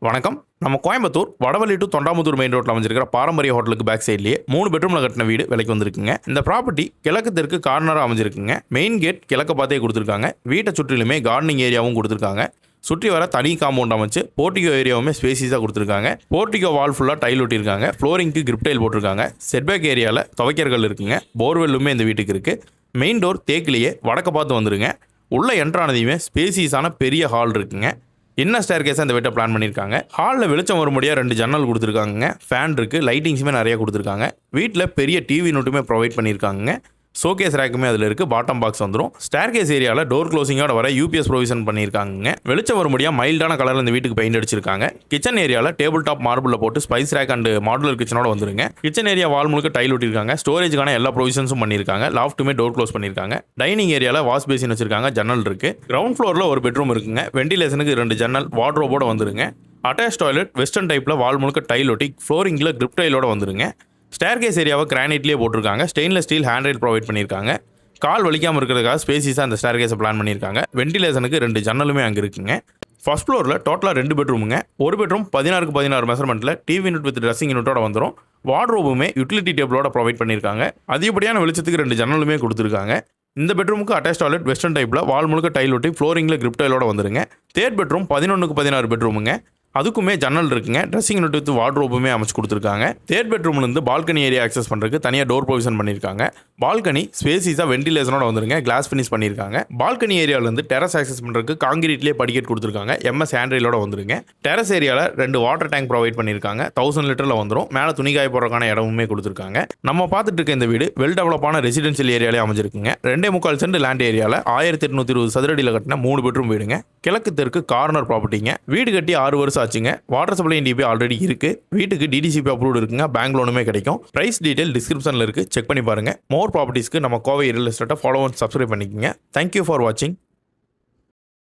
வணக்கம். நம்ம Coimbatore Vadavalli to Thondamuthur main ரோட்டில் அமைஞ்சிருக்கிற பாரம்பரிய ஹோட்டலுக்கு பேக் சைட்லேயே 3 பெட்ரூமில் கட்டின வீடு விலைக்கு வந்திருக்குங்க. இந்த ப்ராப்பர்ட்டி கிழக்கு தெற்கு கார்னராக அமைஞ்சிருக்குங்க. மெயின் கேட் கிழக்க பார்த்தே கொடுத்துருக்காங்க. வீட்டை சுற்றிலுமே கார்டனிங் ஏரியாவும் கொடுத்துருக்காங்க. சுற்றி வர தனி காம்பவுண்ட் அமைச்சு போர்ட்டிகோ ஏரியாவுமே ஸ்பேசிஸாக கொடுத்துருக்காங்க. போர்ட்டிகோ வால் ஃபுல்லாக டைல் ஒட்டியிருக்காங்க. ஃப்ளோரிங்க்கு கிரிப் டைல் போட்டிருக்காங்க. செட்பேக் ஏரியாவில் துவைக்கர்கள் இருக்குங்க. போர்வெல்லுமே இந்த வீட்டுக்கு இருக்குது. மெயின் டோர் தேக்கிலேயே வடக்க பார்த்து வந்துருங்க. உள்ள என்ட்ரானதையுமே ஸ்பேசிஸான பெரிய ஹால் இருக்குங்க. என்ன ஸ்டேர் கேஸாக இந்த வீட்டை பிளான் பண்ணியிருக்காங்க. ஹாலில் வெளிச்சம் வரும்படியாக 2 ஜன்னல் கொடுத்துருக்காங்க. ஃபேன் இருக்குது. லைட்டிங்ஸுமே நிறைய கொடுத்துருக்காங்க. வீட்டில் பெரிய டிவி நோட்டுமே ப்ரொவைட் பண்ணியிருக்காங்க. ஷோகேஸ் ரேக்குமே அதில் இருக்குது. பாட்டம் பாக்ஸ் வந்துடும். ஸ்டேர் கேஸ் ஏரியாவில் டோர் க்ளோசிங்கோட வர யூபிஎஸ் ப்ரொவிஷன் பண்ணியிருக்காங்க. வெளிச்சம் வரும்படியாக மைல்டான கலரில் இந்த வீட்டுக்கு பெயிண்ட் அடிச்சிருக்காங்க. கிச்சன் ஏரியாவில் டேபிள் டாப் மார்பிளில் போட்டு ஸ்பைஸ் ரேக் அண்ட் மாடுலர் கிச்சனோட வந்துருங்க. கிச்சன் ஏரியா வால் முழுக்க டைல் ஒட்டியிருக்காங்க. ஸ்டோரேஜுக்கான எல்லா ப்ரொவிஷன்ஸும் பண்ணியிருக்காங்க. லாஃப்ட்டுமே டோர் க்ளோஸ் பண்ணியிருக்காங்க. டைனிங் ஏரியாவில் வாஷ் பேசின் வச்சிருக்காங்க. ஜன்னல் இருக்குது. கிரவுண்ட் ஃப்ளோரில் ஒரு பெட்ரூம் இருக்குங்க. வெண்டிலேஷனுக்கு 2 ஜன்னல் வார்ட்ரோபோட வந்துருங்க. அட்டாச் டாய்லெட் வெஸ்டர்ன் டைப்பில் வால் முழுக்க டைல் ஒட்டி ஃப்ளோரிங்கில் கிரிப் டைலோட வந்துருங்க. ஸ்டேர் கேஸ் ஏரியாவை கிரானைட்லேயே போட்டிருக்காங்க. Stainless steel hand rail provide பண்ணியிருக்காங்க. கால் வலிக்காமல் இருக்கிறதுக்காக ஸ்பேசிஸாக அந்த ஸ்டேர் கேஸை பிளான் பண்ணியிருக்காங்க. வெண்டிலேஷனுக்கு 2 ஜன்னலுமே அங்கே இருக்குங்க. ஃபர்ஸ்ட் ஃப்ளோரில் டோட்டலாக 2 பெட்ரூமுங்க. ஒரு பெட்ரூம் 16x16 மெஷர்மெண்ட்டில் டிவி யூனிட் வித் ட்ரெஸ்ஸிங் யூனிட்டோட வந்துடும். வார்ட்ரோபுமே யூட்டிலிட்டி டேபிளோட ப்ரொவைட் பண்ணியிருக்காங்க. அதிகப்படியான வெளிச்சத்துக்கு 2 ஜன்னலுமே கொடுத்துருக்காங்க. இந்த பெட்ரூமுக்கு அட்டாச் டாய்லெட் வெஸ்டர்ன் டைப்பில் வால் முழுக்க டைல் ஒட்டி ஃப்ளோரிங்கில் கிரிப் டைலோட வந்துருங்க. Third bedroom 11x16 பெட்ரூமுங்க. அதுக்குமே ஜன்னல் இருக்குங்க. ட்ரெஸ்ஸிங் யூனிட் வித் வார்ட்ரோபுமே அமைச்சு கொடுத்துருக்காங்க. தேர்ட் பெட்ரூம்லேருந்து பால்கனி ஏரியா ஆக்சஸ் பண்ணுறதுக்கு தனியாக டோர் ப்ரொவிஷன் பண்ணியிருக்காங்க. பால்கனி ஸ்பேசிஸாக வெண்டிலேஷனோட வந்துருங்க. கிளாஸ் ஃபினிஷ் பண்ணியிருக்காங்க. பால்கனி ஏரியாவிலேருந்து டெரஸ் ஆக்சஸ் பண்ணுறதுக்கு காங்கிரீட்லேயே படிக்கட் கொடுத்துருக்காங்க. எம்எஸ் ஹேண்ட்ரைலோட வந்துருங்க. டெரஸ் ஏரியாவில் 2 வாட்டர் டேங்க் ப்ரொவைட் பண்ணியிருக்காங்க. 1000 லிட்டரில் வந்துடும். மேலே துணிக்காய போடுறதுக்கான இடமுமே கொடுத்துருக்காங்க. நம்ம பார்த்துட்டு இருக்க இந்த வீடு வெல் டெவலப்பான ரெசிடென்ஷியல் ஏரியாலே அமைஞ்சிருக்குங்க. 2.25 சென்ட் லேண்ட் ஏரியாவில் 1820 சதுரடியில் கட்டின 3 பெட்ரூம் வீடுங்க. கிழக்கு தெற்கு கார்னர் ப்ராப்பர்ட்டிங்க. வீடு கட்டி 6 வருஷம் ஆச்சுங்க. வாட்டர் சப்ளை டிபி ஆல்ரெடி இருக்கு. வீட்டுக்கு டிடிசிபி அப்ரூவ்டு இருக்குங்க. பேங்க் லோனுமே கிடைக்கும். பிரைஸ் டீடைல் டிஸ்கிரிப்ஷனில் இருக்கு. செக் பண்ணி பாருங்க. மோர் ப்ராப்பர்ட்டிஸ்க்கு நம்ம கோவை ரியல் எஸ்டேட்டை ஃபாலோ அண்ட் சப்ஸ்கிரைப் பண்ணிக்கோங்க. தேங்க்யூ ஃபார் வாட்சிங்.